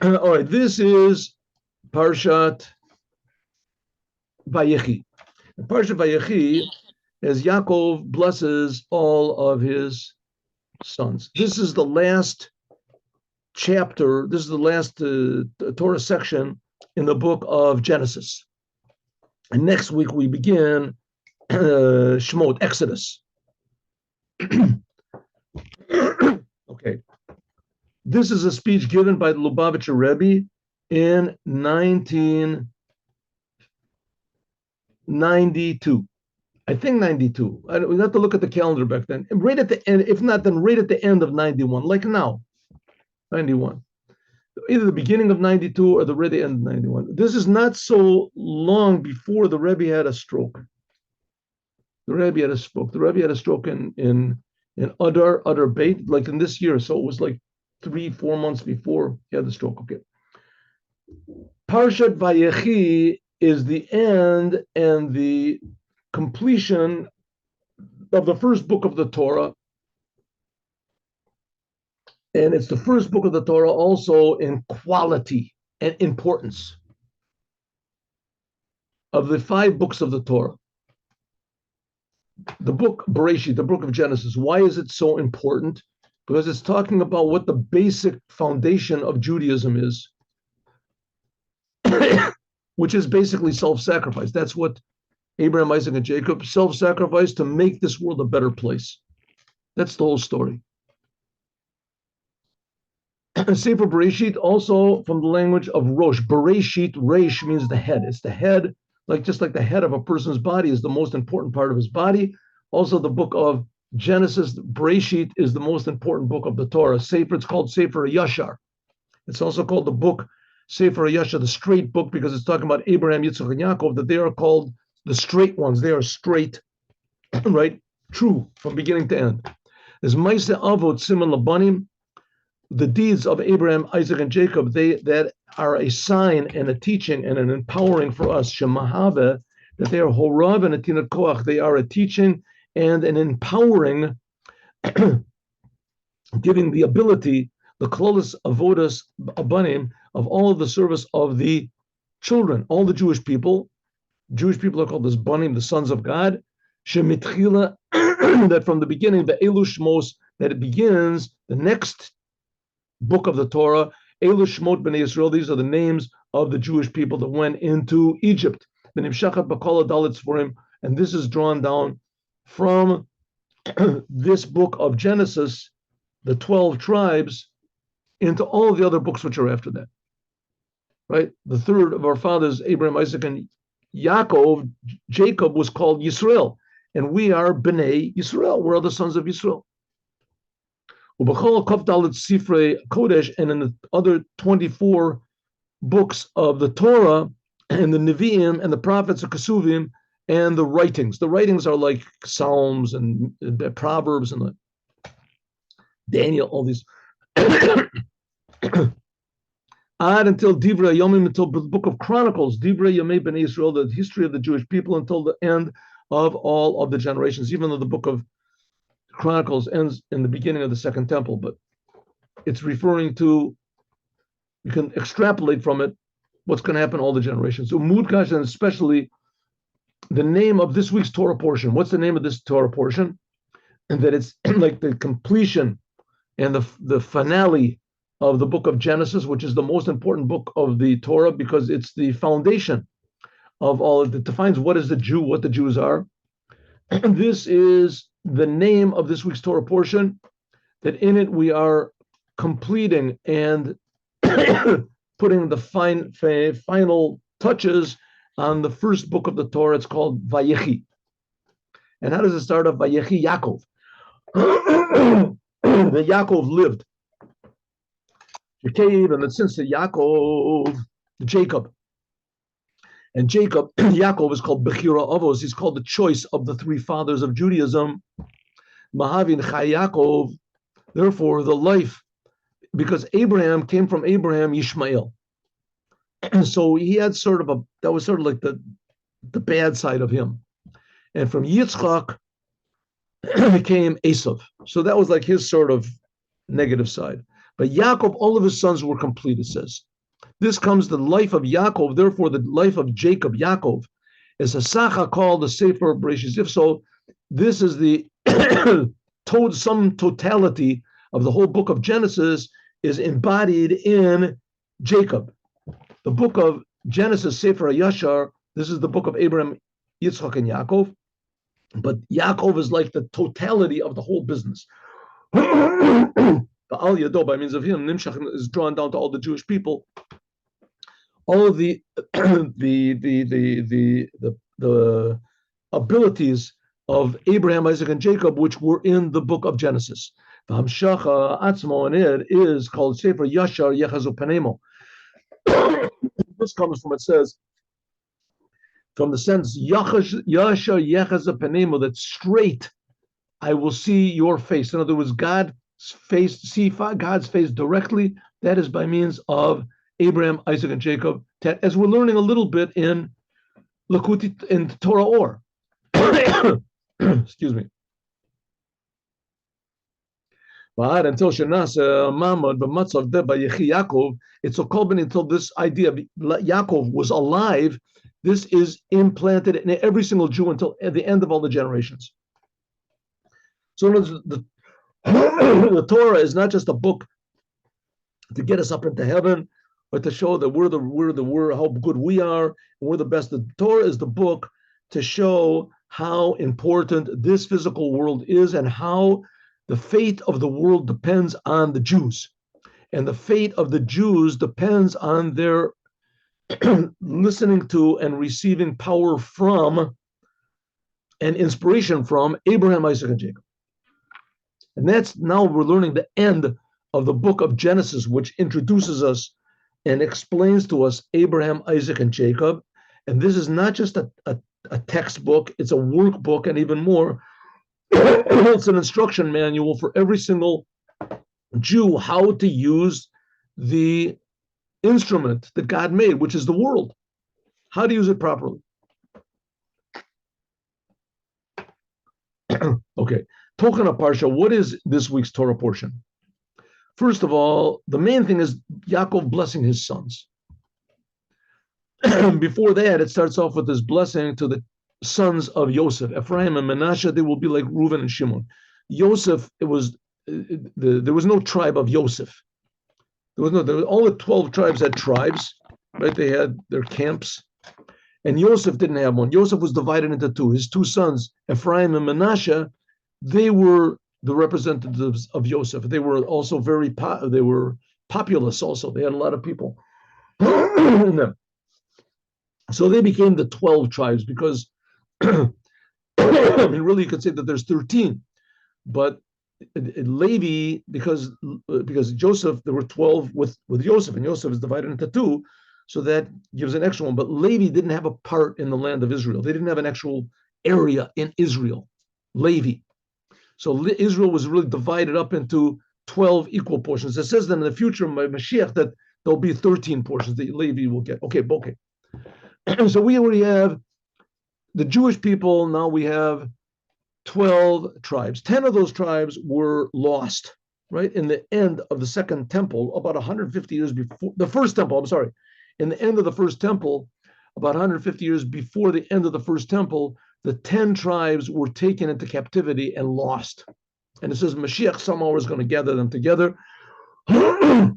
All right, this is Parshat Vayechi. Parshat Vayechi, as Yaakov blesses all of his sons. This is the last chapter. This is the last Torah section in the book of Genesis. And next week we begin Shemot, Exodus. Okay. This is a speech given by the Lubavitcher Rebbe in 1992. I think 92. We have to look at the calendar back then. Right at the end, if not, then right at the end of 91, like now, 91. Either the beginning of 92 or the right end of 91. This is not so long before the Rebbe had a stroke. The Rebbe had a stroke. The Rebbe had a stroke in Adar Beit, like in this year. So it was like 3-4 months before he had the stroke. Okay. Parshat Vayechi is the end and the completion of the first book of the Torah. And it's the first book of the Torah also in quality and importance of the 5 books of the Torah. The book Bereshit, the book of Genesis, why is it so important? Because it's talking about what the basic foundation of Judaism is, which is basically self-sacrifice. That's what Abraham, Isaac, and Jacob self-sacrificed to make this world a better place. That's the whole story. Sefer Bereshit, also from the language of Rosh. Bereshit, Resh means the head. It's the head, just like the head of a person's body is the most important part of his body. Also, the book of Genesis, Bereshit, is the most important book of the Torah. Sefer, it's called Sefer Yashar. It's also called the book Sefer Yashar, the straight book, because it's talking about Abraham, Yitzchak, and Yaakov, that they are called the straight ones. They are straight, right? True, from beginning to end. There's Maaseh Avot Siman Labanim, the deeds of Abraham, Isaac, and Jacob, that are a sign and a teaching and an empowering for us. Shemahave, that they are horav and atinat koach. They are a teaching and an empowering, giving the ability, the klolos avodas abanim, of all of the service of the children, all the Jewish people. Jewish people are called the banim, the sons of God. Shemitchila, that from the beginning, the elu shmos, that it begins the next book of the Torah, elu shmot bnei Yisrael. These are the names of the Jewish people that went into Egypt. The nimshachat b'kol hadalit sforim, and this is drawn down from this book of Genesis, the 12 tribes, into all of the other books which are after that. Right? The third of our fathers, Abraham, Isaac, and Yaakov, Jacob, was called Yisrael, and we are Bnei Yisrael. We're the sons of Yisrael. Ubachol Kavdalit Sifrei Kodesh, and in the other 24 books of the Torah, and the Nevi'im, and the prophets of Kesuvim, and the writings. The writings are like Psalms and Proverbs and Daniel, all these. Until Divrei Yomim, until the book of Chronicles, Divrei Yomei Bnei Yisrael, the history of the Jewish people until the end of all of the generations, even though the book of Chronicles ends in the beginning of the Second Temple, but it's referring to, you can extrapolate from it what's going to happen all the generations. So Mudkash, and especially the name of this week's Torah portion. What's the name of this Torah portion? And that it's like the completion and the finale of the book of Genesis, which is the most important book of the Torah because it's the foundation of all of it. It defines what is the Jew, what the Jews are. And this is the name of this week's Torah portion, that in it we are completing and putting the final touches on the first book of the Torah. It's called Vayechi. And how does it start off? Vayechi Yaakov. The Yaakov lived. And since the Yaakov, Jacob. And Jacob, Yaakov is called Bechira Avos. He's called the choice of the 3 fathers of Judaism. Mahavin Chai Yaakov. Therefore, the life, because Abraham came from Abraham, Yishmael. And so he had that was sort of like the bad side of him. And from Yitzchak came Esav. So that was like his sort of negative side. But Yaakov, all of his sons were complete, it says. This comes the life of Yaakov, therefore the life of Jacob, Yaakov, is a sacha called the Sefer Bereshis. If so, this is the sum totality of the whole book of Genesis is embodied in Jacob. The book of Genesis, Sefer Yashar, this is the book of Abraham, Yitzchak, and Yaakov. But Yaakov is like the totality of the whole business. The Al Yado, by means of him, Nimshach is drawn down to all the Jewish people. All of the abilities of Abraham, Isaac, and Jacob, which were in the book of Genesis. The Hamshacha Atzmo, and it is called Sefer Yashar Yechazu Panemo. This comes from, it says, from the sense Yashar Yechazu Panemo, that straight I will see your face. In other words, God's face directly. That is by means of Abraham, Isaac, and Jacob, as we're learning a little bit in Lakuti, in Torah Or. Excuse me. Until Shenasa Mamad b'matzav deba Yechi Yaakov, it's a kolben until this idea of Yaakov was alive. This is implanted in every single Jew until at the end of all the generations. So the Torah is not just a book to get us up into heaven, or to show that we're how good we are and we're the best. The Torah is the book to show how important this physical world is and how the fate of the world depends on the Jews. And the fate of the Jews depends on their listening to and receiving power from and inspiration from Abraham, Isaac, and Jacob. And that's now we're learning the end of the book of Genesis, which introduces us and explains to us Abraham, Isaac, and Jacob. And this is not just a textbook, it's a workbook, and even more, it's an instruction manual for every single Jew how to use the instrument that God made, which is the world, how to use it properly. Okay, Tochen Parsha, what is this week's Torah portion? First of all, the main thing is Yaakov blessing his sons. Before that, it starts off with this blessing to the sons of Yosef, Ephraim and Manasseh. They will be like Reuven and Shimon. Yosef, there was no tribe of Yosef. All the 12 tribes had tribes, right? They had their camps, and Yosef didn't have one. Yosef was divided into two. His two sons, Ephraim and Manasseh, they were the representatives of Yosef. They were also they were populous also. They had a lot of people in them. So they became the 12 tribes because, I mean, really you could say that there's 13, but Levi, because Joseph, there were 12 with Joseph, and Joseph is divided into two, so that gives an extra one. But Levi didn't have a part in the land of Israel. They didn't have an actual area in Israel, Levi. So Israel was really divided up into 12 equal portions. It says that in the future, by Moshiach, that there'll be 13 portions that Levi will get. Okay. So we already have the Jewish people. Now we have 12 tribes. 10 of those tribes were lost, right? In the end of the second temple, about 150 years before the first temple, in the end of the first temple, about 150 years before the end of the first temple, the 10 tribes were taken into captivity and lost. And it says Moshiach somehow is going to gather them together. I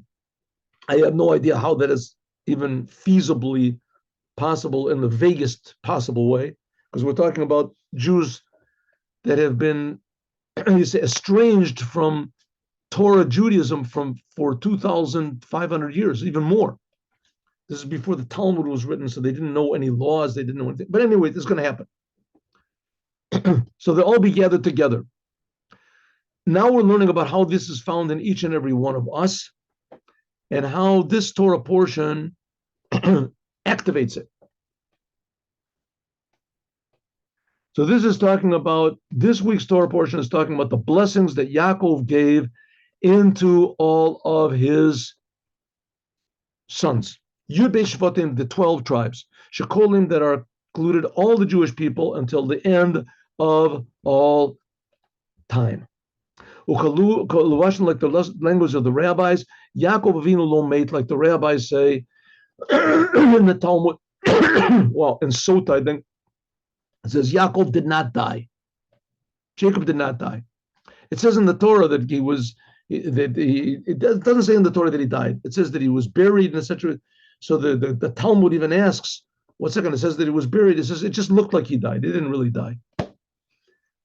have no idea how that is even feasibly possible in the vaguest possible way, because we're talking about Jews that have been, you say, estranged from Torah Judaism for 2,500 years, even more. This is before the Talmud was written, so they didn't know any laws, they didn't know anything. But anyway, this is going to happen. So they'll all be gathered together. Now we're learning about how this is found in each and every one of us, and how this Torah portion activates it. So this is talking about, this week's Torah portion is talking about the blessings that Yaakov gave into all of his sons. Yud Beis Shvatim, the 12 tribes, Shekolim, that are included all the Jewish people until the end of all time. Like the language of the rabbis. Yaakov Avinu lo mate, like the rabbis say in the Talmud. Well, in Sota, I think it says Yaakov did not die. Jacob did not die. It says in the Torah that he was. It doesn't say in the Torah that he died. It says that he was buried, etc. So the Talmud even asks, one second, it says that he was buried. It says it just looked like he died. He didn't really die.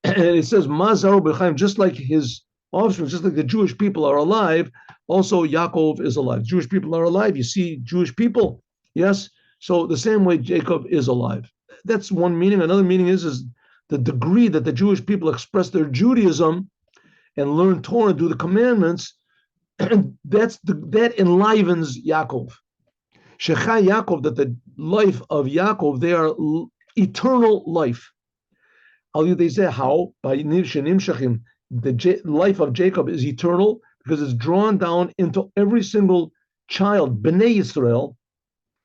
And it says, Mazaro b'chaim, just like his offspring, just like the Jewish people are alive, also Yaakov is alive. Jewish people are alive. You see Jewish people, yes? So the same way Jacob is alive. That's one meaning. Another meaning is the degree that the Jewish people express their Judaism and learn Torah and do the commandments, and that enlivens Yaakov. Shechai Yaakov, that the life of Yaakov, they are eternal life. They say how? By Nivshanim Shachim, the life of Jacob is eternal because it's drawn down into every single child, Bnei Yisrael,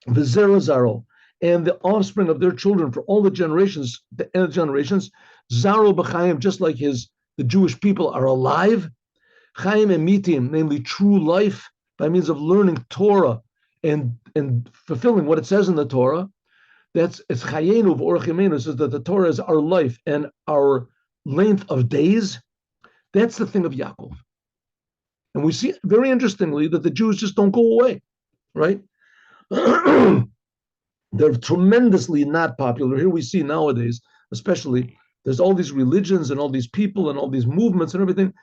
V'zera Zaro, and the offspring of their children for all the generations, Zaro b'chaim, just like the Jewish people are alive, Chaim and Mitim, namely true life, by means of learning Torah and fulfilling what it says in the Torah. It's Chayenu v'orach yameinu, says that the Torah is our life and our length of days. That's the thing of Yaakov. And we see, very interestingly, that the Jews just don't go away, right? They're tremendously not popular. Here we see nowadays, especially, there's all these religions and all these people and all these movements and everything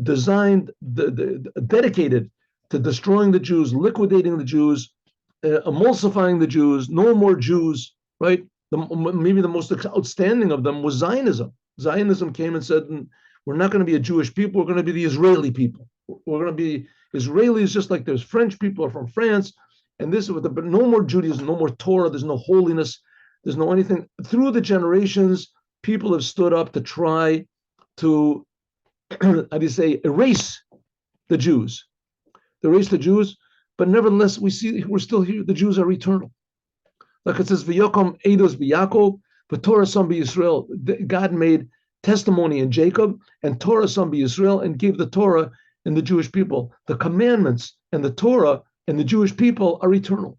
designed, dedicated to destroying the Jews, liquidating the Jews, emulsifying the Jews, no more Jews, right? Maybe the most outstanding of them was Zionism. Zionism came and said, we're not going to be a Jewish people, we're going to be the Israeli people. We're going to be Israelis, just like there's French people are from France, and this with no more Judaism, no more Torah, there's no holiness, there's no anything. Through the generations, people have stood up to try to, erase the Jews. But nevertheless, we see we're still here. The Jews are eternal. Like it says, V'yokom eidos b'Yaakov, v'Torah son b'Yisrael. God made testimony in Jacob, and Torah son b'Yisrael, and gave the Torah and the Jewish people. The commandments and the Torah and the Jewish people are eternal.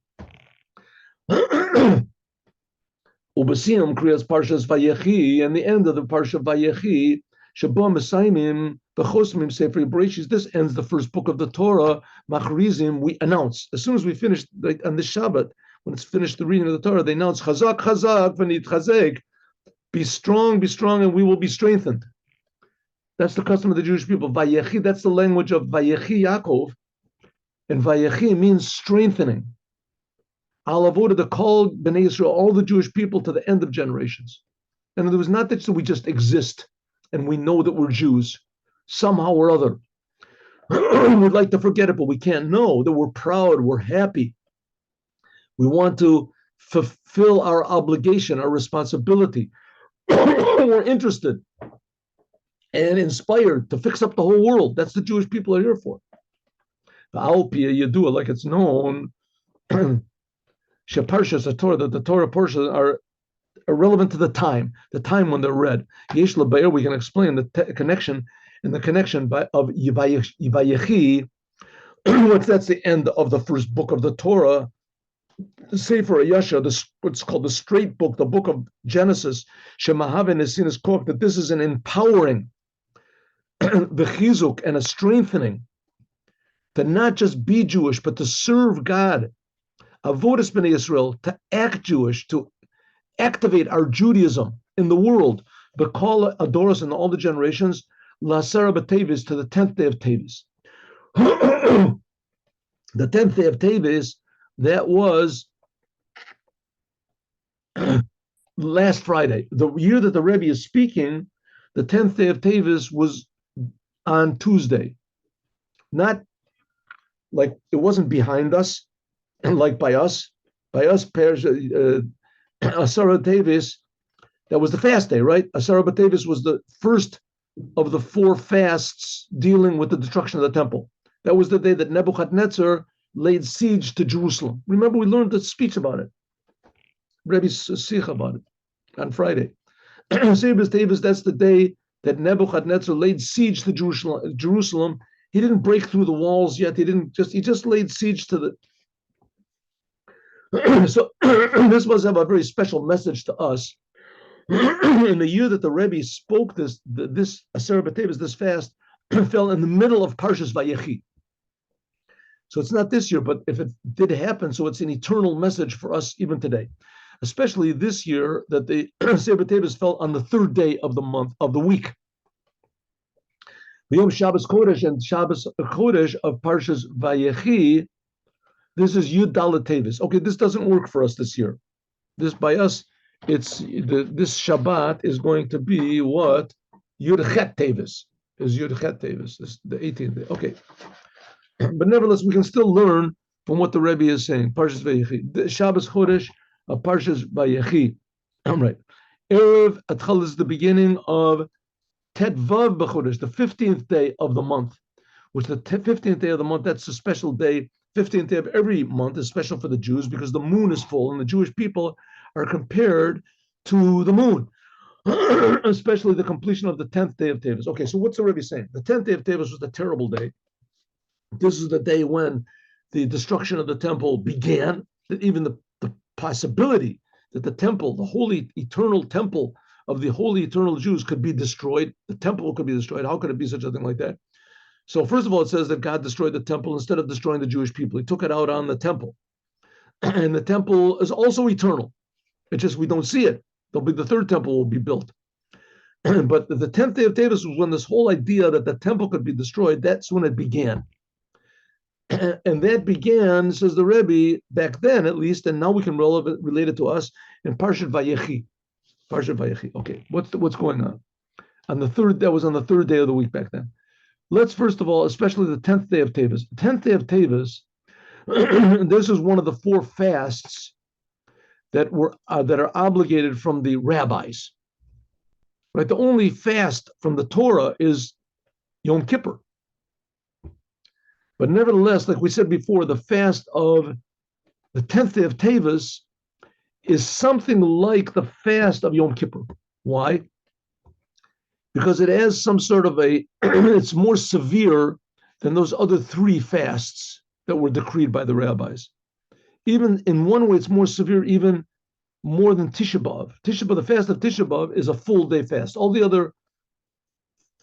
Ubasiyam creates Parshas Vayechi, and the end of the Parsha Vayechi, Shabbat Mesaimim, V'chosmim Sefer Bereshis. This ends the first book of the Torah. Machrizim, we announce. As soon as we finish, like on this Shabbat, when it's finished the reading of the Torah, they announce, Chazak, Chazak, V'nit Chazek. Be strong, and we will be strengthened. That's the custom of the Jewish people. Vayechi, that's the language of Vayechi Yaakov. And Vayechi means strengthening. Alavoda, the call Bnei Yisrael, all the Jewish people to the end of generations. And there was not that so we just exist and we know that we're Jews somehow or other. We'd like to forget it, but we can't know that we're proud, we're happy. We want to fulfill our obligation, our responsibility. We're interested and inspired to fix up the whole world. That's the Jewish people are here for. The Alpia Yadua, like it's known, Sheparshas, the Torah, that the Torah portions are irrelevant to the time when they're read. Yesh Labeir, we can explain the connection of Yivayechi, which that's the end of the first book of the Torah. Sefer Yasha, what's called the straight book, the book of Genesis, Shemahaven Esinas Kork, that this is an empowering, v'chizuk, and a strengthening to not just be Jewish, but to serve God. Avodas B'nai Yisrael, to act Jewish, to activate our Judaism in the world. B'kol Adoros, in all the generations, L'asara B'Tevis, to the 10th day of Tevis. The 10th day of Tevis, that was last Friday. The year that the Rebbe is speaking, the 10th day of Tevis was on Tuesday. Not like it wasn't behind us, like by us. Asara Tevis, that was the fast day, right? Asara Tevis was the first of the 4 fasts dealing with the destruction of the temple. That was the day that Nebuchadnezzar laid siege to Jerusalem. Remember, we learned the speech about it, Rebbe's sikh about it on Friday. Sebes Tevis, that's the day that Nebuchadnezzar laid siege to Jerusalem. He didn't break through the walls yet. He just laid siege to the. So this must have a very special message to us. In the year that the Rebbe spoke this Aseret B'Teves, this fast, fell in the middle of Parshas Vayechi. So it's not this year, but if it did happen, so it's an eternal message for us even today. Especially this year that the Aseret B'Teves fell on the third day of the month, of the week. Yom Shabbos Kodesh and Shabbos Kodesh of Parshas Vayechi, this is Yud Dalet Teves. Okay, this doesn't work for us this year. This by us, this Shabbat is going to be what? Yud Chet Teves. Is Yud Chet Teves, this the 18th day. Okay. But nevertheless, we can still learn from what the Rebbe is saying. Parshas Vayechi. Shabbos Chodesh of Parshas Vayechi. All right. Erev Atchal is the beginning of Tet Vav B'Chodesh, the 15th day of the month. Which the 15th day of the month, that's a special day. 15th day of every month is special for the Jews because the moon is full and the Jewish people are compared to the moon, especially the completion of the 10th day of Teves. Okay, so what's the Rebbe saying? The 10th day of Teves was a terrible day. This is the day when the destruction of the temple began, that even the possibility that the temple, the holy eternal temple of the holy eternal Jews could be destroyed, the temple could be destroyed. How could it be such a thing like that? So first of all, it says that God destroyed the temple instead of destroying the Jewish people. He took it out on the temple. And the temple is also eternal. It's just we don't see it. The third temple will be built. But the 10th day of Teves was when this whole idea that the temple could be destroyed, that's when it began. And that began, says the Rebbe, back then at least, and now we can relate it to us in Parshat Vayechi. Parshat Vayechi. Okay, what's going on? That was on the third day of the week back then. Let's first of all, especially the 10th day of Teves. 10th day of Teves, this is one of the four fasts that are obligated from the rabbis. Right, the only fast from the Torah is Yom Kippur. But nevertheless, like we said before, the fast of the 10th day of Teves is something like the fast of Yom Kippur. Why? Because it has some sort of it's more severe than those other three fasts that were decreed by the rabbis. Even in one way, it's more severe, even more than Tisha B'Av. The fast of Tisha B'Av is a full day fast. All the other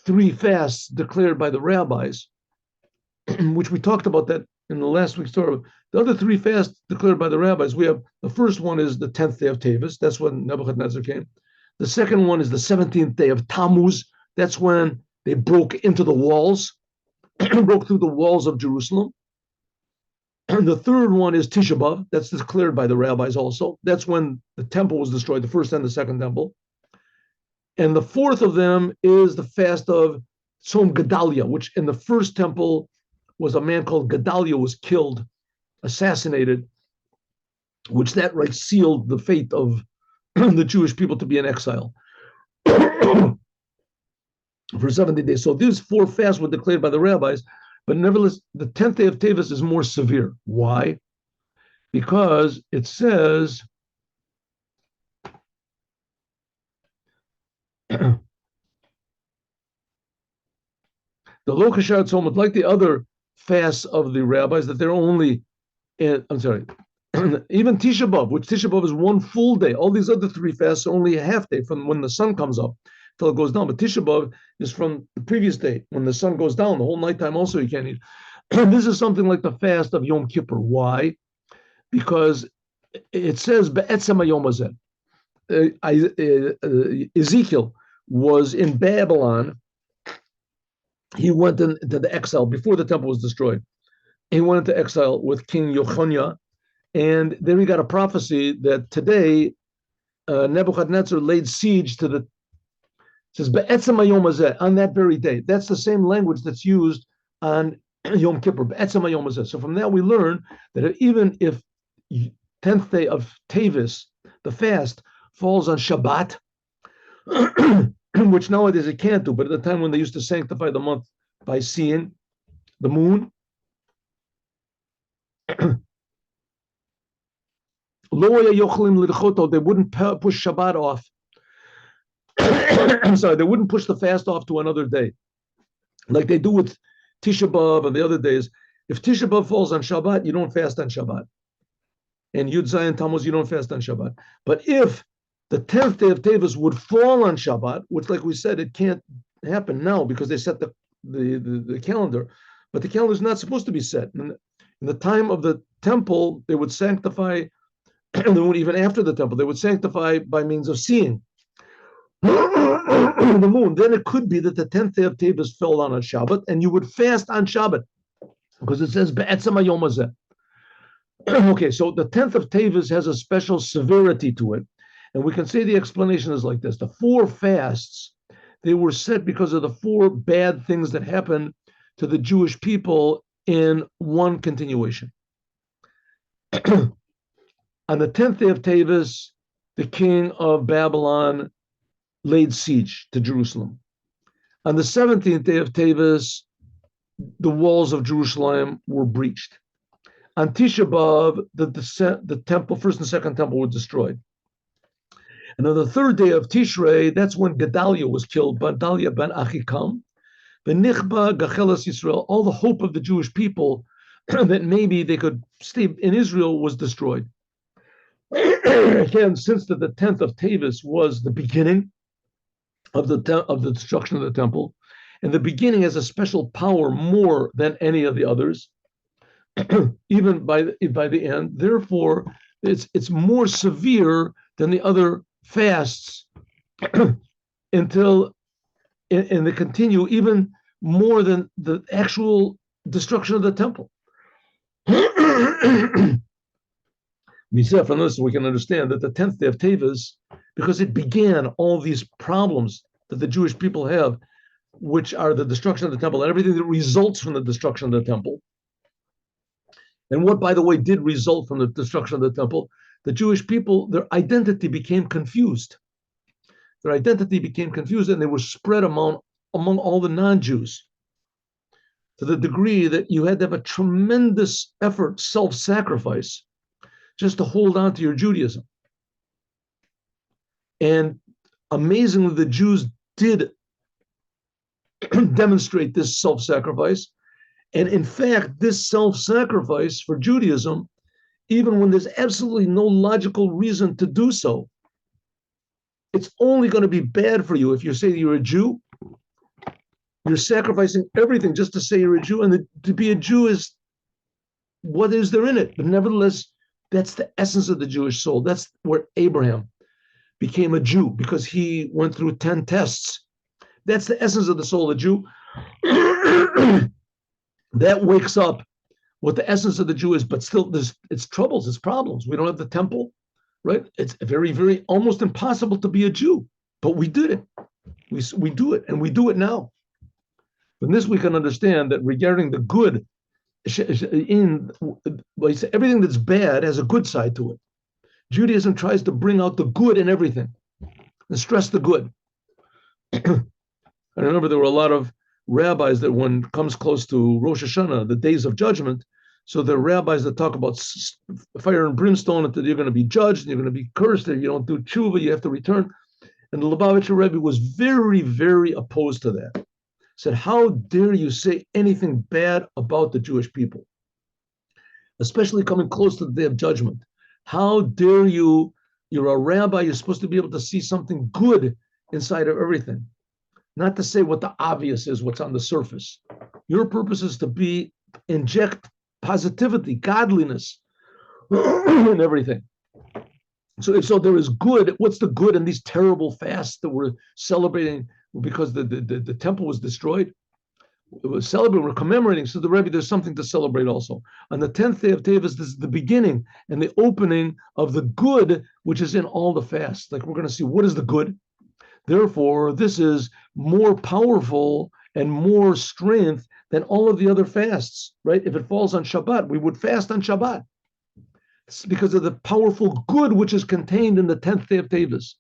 three fasts declared by the rabbis, which we talked about that in the last week's Torah. The other three fasts declared by the rabbis, we have the first one is the 10th day of Teves. That's when Nebuchadnezzar came. The second one is the 17th day of Tammuz. That's when they broke into the walls, broke through the walls of Jerusalem. And the third one is Tisha B'Av. That's declared by the rabbis also. That's when the temple was destroyed, the first and the second temple. And the fourth of them is the fast of Tzom Gedalia, which in the first temple was a man called Gedalia was killed, assassinated, which that right sealed the fate of the Jewish people to be in exile for 70 days. So these four fasts were declared by the rabbis, but nevertheless, the 10th day of Teves is more severe. Why? Because it says the Lo Kashar Tzomot, like the other fasts of the rabbis, that they're only, even Tisha B'Av, which Tisha B'Av is one full day. All these other three fasts are only a half day from when the sun comes up till it goes down. But Tisha B'Av is from the previous day when the sun goes down. The whole nighttime also you can't eat. And this is something like the fast of Yom Kippur. Why? Because it says Be'etzem HaYom Hazeh. Ezekiel was in Babylon. He went into the exile before the temple was destroyed. He went into exile with King Yochoniah, and there he got a prophecy that today Nebuchadnezzar laid siege to the. It says Be'etzem HaYom Hazeh, on that very day. That's the same language that's used on Yom Kippur. Be'etzem HaYom Hazeh. So from that we learn that even if 10th day of Teves, the fast, falls on Shabbat, which nowadays it can't do, but at the time when they used to sanctify the month by seeing the moon, they wouldn't push Shabbat off. I'm sorry, they wouldn't push the fast off to another day, like they do with Tisha B'Av and the other days. If Tisha B'Av falls on Shabbat, you don't fast on Shabbat. And Yud Zayin Tammuz, you don't fast on Shabbat. But if the 10th day of Tevis would fall on Shabbat, which, like we said, it can't happen now because they set the calendar, but the calendar is not supposed to be set. In the time of the temple, they would sanctify, even after the temple, they would sanctify by means of seeing the moon. Then it could be that the 10th day of Tevis fell on a Shabbat, and you would fast on Shabbat because it says Be'etzem Hayom Hazeh. Okay, so the 10th of Tevis has a special severity to it. And we can say the explanation is like this. The 4 fasts, they were set because of the 4 bad things that happened to the Jewish people in one continuation. On the 10th day of Tevis, the king of Babylon laid siege to Jerusalem. On the 17th day of Tevis, the walls of Jerusalem were breached. On Tisha B'Av, the temple, first and second temple, were destroyed. And on the 3rd day of Tishrei, that's when Gedaliah was killed, Gedaliah ben Achikam. V'nichba Gachelas Yisrael, all the hope of the Jewish people that maybe they could stay in Israel was destroyed. Again, since the 10th of Tevis was the beginning of the destruction of the temple, and the beginning has a special power more than any of the others, even by the end. Therefore, it's more severe than the other fasts until and they continue even more than the actual destruction of the temple. From this, we can understand that the 10th day of Tevis, because it began all these problems that the Jewish people have, which are the destruction of the temple and everything that results from the destruction of the temple. And what, by the way, did result from the destruction of the temple? The Jewish people, their identity became confused. Their identity became confused, and they were spread among all the non-Jews to the degree that you had to have a tremendous effort, self-sacrifice, just to hold on to your Judaism. And amazingly, the Jews did demonstrate this self-sacrifice. And in fact, this self-sacrifice for Judaism, even when there's absolutely no logical reason to do so, it's only going to be bad for you if you say you're a Jew. You're sacrificing everything just to say you're a Jew. And to be a Jew is, what is there in it? But nevertheless, that's the essence of the Jewish soul. That's where Abraham became a Jew, because he went through 10 tests. That's the essence of the soul of the Jew. That wakes up what the essence of the Jew is, but still there's its troubles, its problems. We don't have the temple, right? It's very, very almost impossible to be a Jew, but we did it. We do it, and we do it now. From this, we can understand that regarding the good, everything that's bad has a good side to it. Judaism tries to bring out the good in everything and stress the good. I remember there were a lot of rabbis that when it comes close to Rosh Hashanah, the days of judgment, so there are rabbis that talk about fire and brimstone, that you're going to be judged and you're going to be cursed if you don't do tshuva, you have to return. And the Lubavitcher Rebbe was very, very opposed to that. Said, how dare you say anything bad about the Jewish people, especially coming close to the day of judgment? How dare you? You're a rabbi, you're supposed to be able to see something good inside of everything. Not to say what the obvious is, what's on the surface. Your purpose is to inject positivity, godliness in everything. So if so, there is good. What's the good in these terrible fasts that we're celebrating because the temple was destroyed? We're celebrating, we're commemorating. So the Rebbe, there's something to celebrate also. On the 10th day of Tevis, this is the beginning and the opening of the good, which is in all the fasts. Like we're going to see, what is the good? Therefore, this is more powerful and more strength than all of the other fasts, right? If it falls on Shabbat, we would fast on Shabbat. It's because of the powerful good which is contained in the 10th day of Tevis.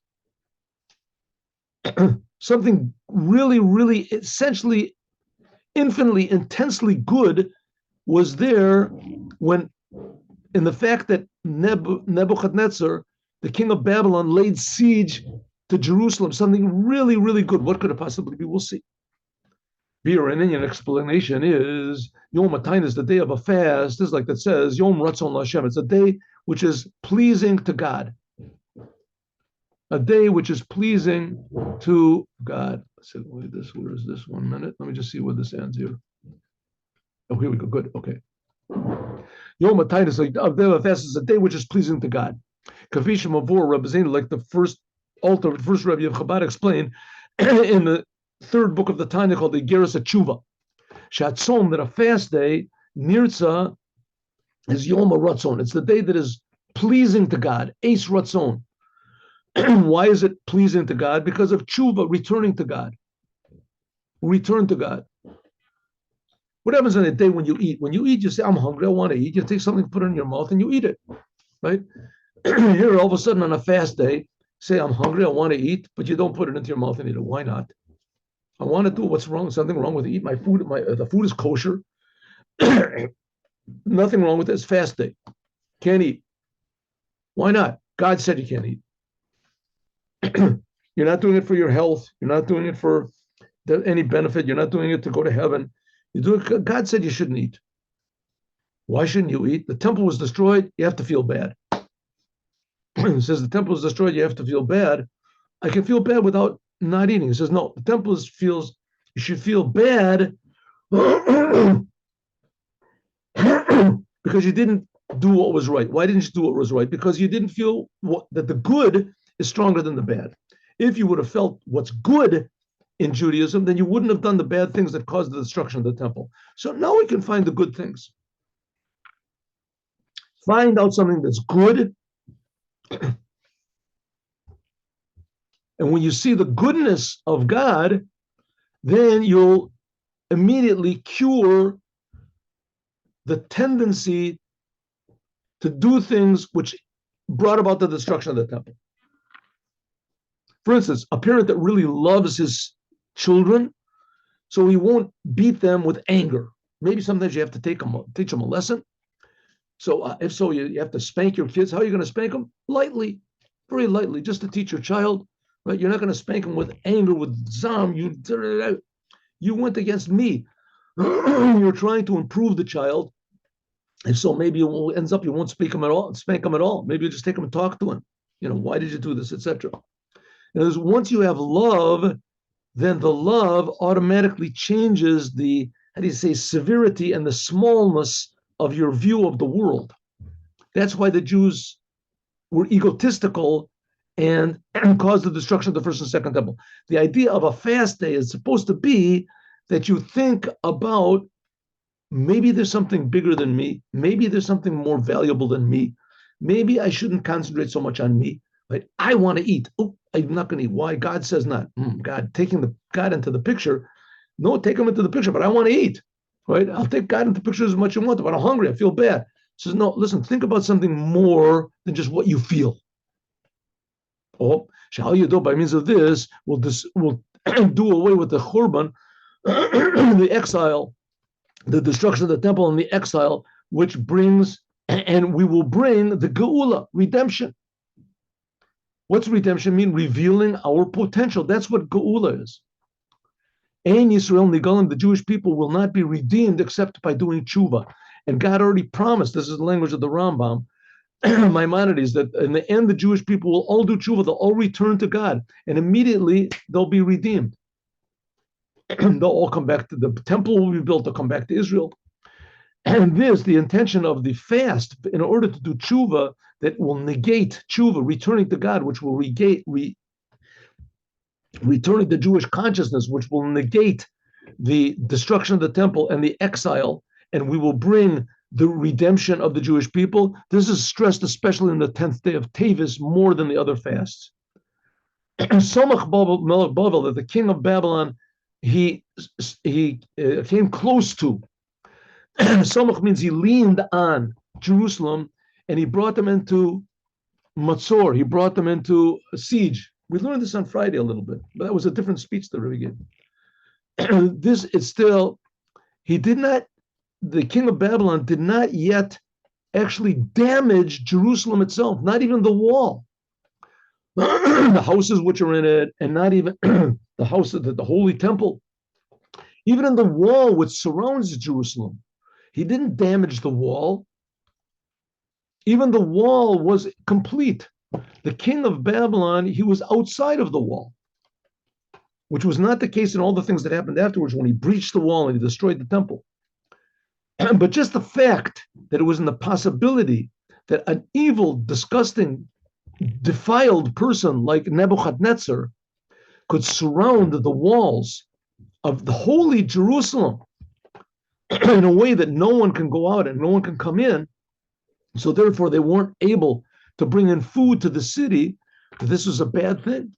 Something really, really, essentially, infinitely, intensely good was there when, in the fact that Nebuchadnezzar, the king of Babylon, laid siege to Jerusalem, something really, really good. What could it possibly be? We'll see. Bir and Indian explanation is Yom Hatain is the day of a fast. This is like that says Yom Ratzon Hashem. It's a day which is pleasing to God. A day which is pleasing to God. So wait, where is this? 1 minute. Let me just see where this ends here. Oh, here we go. Good. Okay. Yom Hatain is like a day of a fast is a day which is pleasing to God. Kavishim Avor Rebbe Zain, like the first Rebbe of Chabad explained in the third book of the Tanya called the Jerus Tshuva. Shatzon, that a fast day, Nirtza, is Yom Ratzon. It's the day that is pleasing to God. Eis Ratzon. Why is it pleasing to God? Because of tshuva, returning to God. Return to God. What happens on a day when you eat? When you eat, you say, I'm hungry, I want to eat. You take something, put it in your mouth, and you eat it, right? Here, all of a sudden on a fast day, say, I'm hungry, I want to eat, but you don't put it into your mouth and eat it. Why not? I want to do what's wrong, something wrong with it. Eat my food. The food is kosher. Nothing wrong with it. It's fast day. Can't eat. Why not? God said you can't eat. You're not doing it for your health. You're not doing it for any benefit. You're not doing it to go to heaven. You do it. God said you shouldn't eat. Why shouldn't you eat? The temple was destroyed. You have to feel bad. It says the temple was destroyed. You have to feel bad. I can feel bad without not eating. It says no. The temple feels you should feel bad because you didn't do what was right. Why didn't you do what was right? Because you didn't feel that the good is stronger than the bad. If you would have felt what's good in Judaism, then you wouldn't have done the bad things that caused the destruction of the temple. So now we can find the good things. Find out something that's good. And when you see the goodness of God, then you'll immediately cure the tendency to do things which brought about the destruction of the temple. For instance, a parent that really loves his children, so he won't beat them with anger. Maybe sometimes you have to teach them a lesson. So if so, you have to spank your kids. How are you going to spank them? Lightly, very lightly, just to teach your child. Right? You're not going to spank them with anger, with zam. You went against me. You're trying to improve the child. And so maybe it ends up you won't spank them at all. Maybe you just take them and talk to him. Why did you do this, etc. And once you have love, then the love automatically changes the, severity and the smallness of your view of the world. That's why the Jews were egotistical and caused the destruction of the first and second temple. The idea of a fast day is supposed to be that you think about maybe there's something bigger than me. Maybe there's something more valuable than me. Maybe I shouldn't concentrate so much on me. But I want to eat. Oh, I'm not going to eat. Why? God says not. God, taking God into the picture. No, take him into the picture, but I want to eat. Right? I'll take God into the picture as much as you want, but I'm hungry. I feel bad. He says, no, listen, think about something more than just what you feel. Oh, shall you do by means of this, we'll do away with the Churban, the exile, the destruction of the temple and the exile, which brings, and we will bring the Geula, redemption. What's redemption mean? Revealing our potential. That's what Geula is. Ein Yisrael Nigalim, the Jewish people will not be redeemed except by doing tshuva. And God already promised, this is the language of the Rambam, Maimonides, that in the end, the Jewish people will all do tshuva, they'll all return to God, and immediately they'll be redeemed. They'll all come back to the temple will be built, they'll come back to Israel. And this, the intention of the fast, in order to do tshuva, that will negate tshuva, returning to God, which will returning the Jewish consciousness, which will negate the destruction of the temple and the exile, and we will bring the redemption of the Jewish people. This is stressed especially in the 10th day of Tavis more than the other fasts. Somach Melech Bavel, that the king of Babylon, he came close to. Somach means he leaned on Jerusalem, and he brought them into Matzor. He brought them into a siege. We learned this on Friday a little bit, but that was a different speech that Rebbe gave. This is still, the king of Babylon did not yet actually damage Jerusalem itself, not even the wall. the houses which are in it, and not even the house of the holy temple, even in the wall which surrounds Jerusalem. He didn't damage the wall. Even the wall was complete. The king of Babylon, he was outside of the wall, which was not the case in all the things that happened afterwards when he breached the wall and he destroyed the temple. But just the fact that it was in the possibility that an evil, disgusting, defiled person like Nebuchadnezzar could surround the walls of the holy Jerusalem in a way that no one can go out and no one can come in. So therefore, they weren't able to bring in food to the city. This was a bad thing.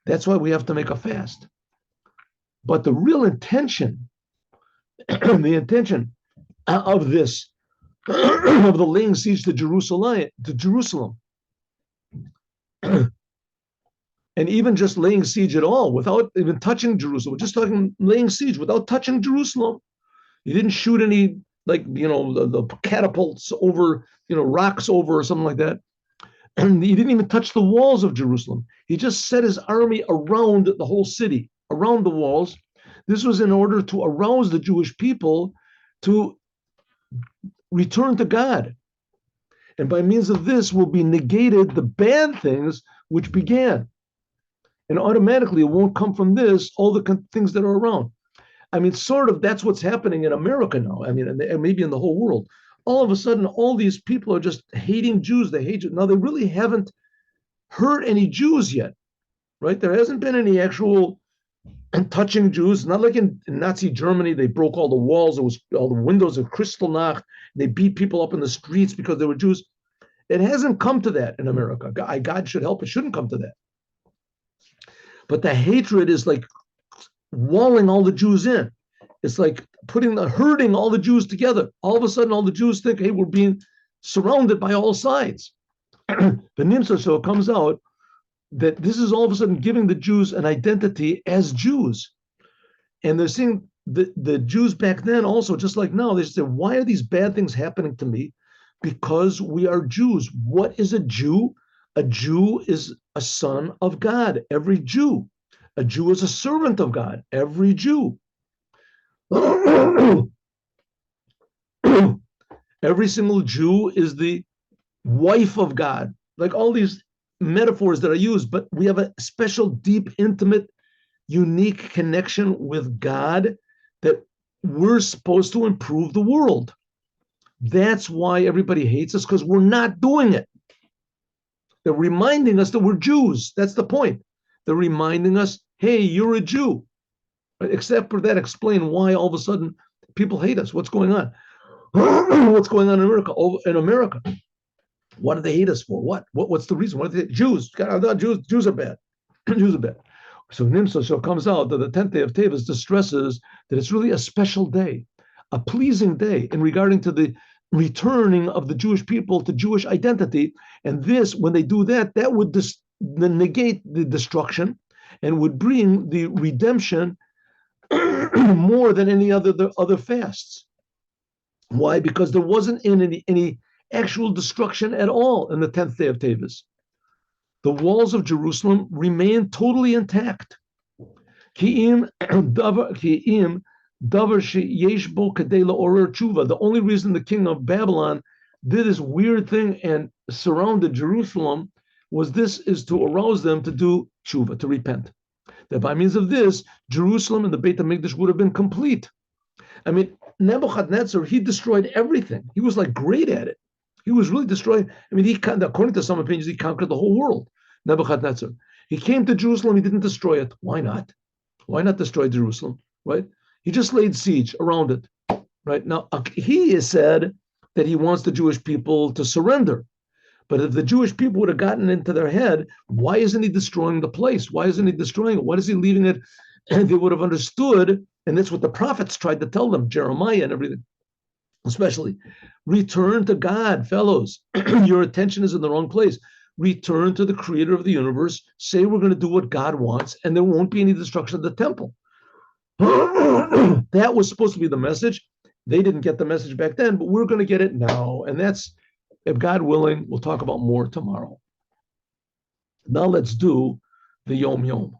That's why we have to make a fast. But the real intention, the intention of this, of the laying siege to Jerusalem, and even just laying siege at all, without even touching Jerusalem, just talking laying siege without touching Jerusalem. He didn't shoot any, like, the catapults over, rocks over or something like that. And he didn't even touch the walls of Jerusalem. He just set his army around the whole city, around the walls. This was in order to arouse the Jewish people to return to God. And by means of this will be negated the bad things which began. And automatically it won't come from this, all the things that are around. I mean, sort of that's what's happening in America now. I mean, and maybe in the whole world. All of a sudden, all these people are just hating Jews. They hate Jews. Now, they really haven't hurt any Jews yet, right? There hasn't been any actual touching Jews. Not like in Nazi Germany, they broke all the walls. It was all the windows of Kristallnacht. They beat people up in the streets because they were Jews. It hasn't come to that in America. God should help. It shouldn't come to that. But the hatred is like walling all the Jews in. It's like herding all the Jews together. All of a sudden, all the Jews think, hey, we're being surrounded by all sides. The Nimsa, so it comes out that this is all of a sudden giving the Jews an identity as Jews. And they're seeing the Jews back then also, just like now, they say, why are these bad things happening to me? Because we are Jews. What is a Jew? A Jew is a son of God, every Jew. A Jew is a servant of God, every Jew. Every single Jew is the wife of God. Like all these metaphors that are used, but we have a special, deep, intimate, unique connection with God that we're supposed to improve the world. That's why everybody hates us, because we're not doing it. They're reminding us that we're Jews. That's the point. They're reminding us, hey, you're a Jew. Except for that, explain why all of a sudden people hate us. What's going on? What's going on in America? In America, what do they hate us for? What's the reason? What are they? Jews? Jews are bad. Jews are bad. So Nimsa comes out that the 10th day of Teves distresses that it's really a special day, a pleasing day in regarding to the returning of the Jewish people to Jewish identity. And this, when they do that, that would negate the destruction and would bring the redemption more than any other fasts. Why? Because there wasn't any actual destruction at all in the 10th day of Teves. The walls of Jerusalem remain totally intact. The only reason the king of Babylon did this weird thing and surrounded Jerusalem was this is to arouse them to do tshuva, to repent. That by means of this, Jerusalem and the Beit HaMikdash would have been complete. I mean, Nebuchadnezzar, he destroyed everything. He was like great at it. He was really destroying. I mean, according to some opinions, he conquered the whole world, Nebuchadnezzar. He came to Jerusalem, he didn't destroy it. Why not? Why not destroy Jerusalem, right? He just laid siege around it, right? Now, he has said that he wants the Jewish people to surrender. But if the Jewish people would have gotten into their head, why isn't he destroying the place? Why isn't he destroying it? Why is he leaving it? And they would have understood, and that's what the prophets tried to tell them, Jeremiah and everything, especially. Return to God, fellows. Your attention is in the wrong place. Return to the creator of the universe. Say we're going to do what God wants, and there won't be any destruction of the temple. That was supposed to be the message. They didn't get the message back then, but we're going to get it now. And that's, if God willing, we'll talk about more tomorrow. Now let's do the Yom Yom.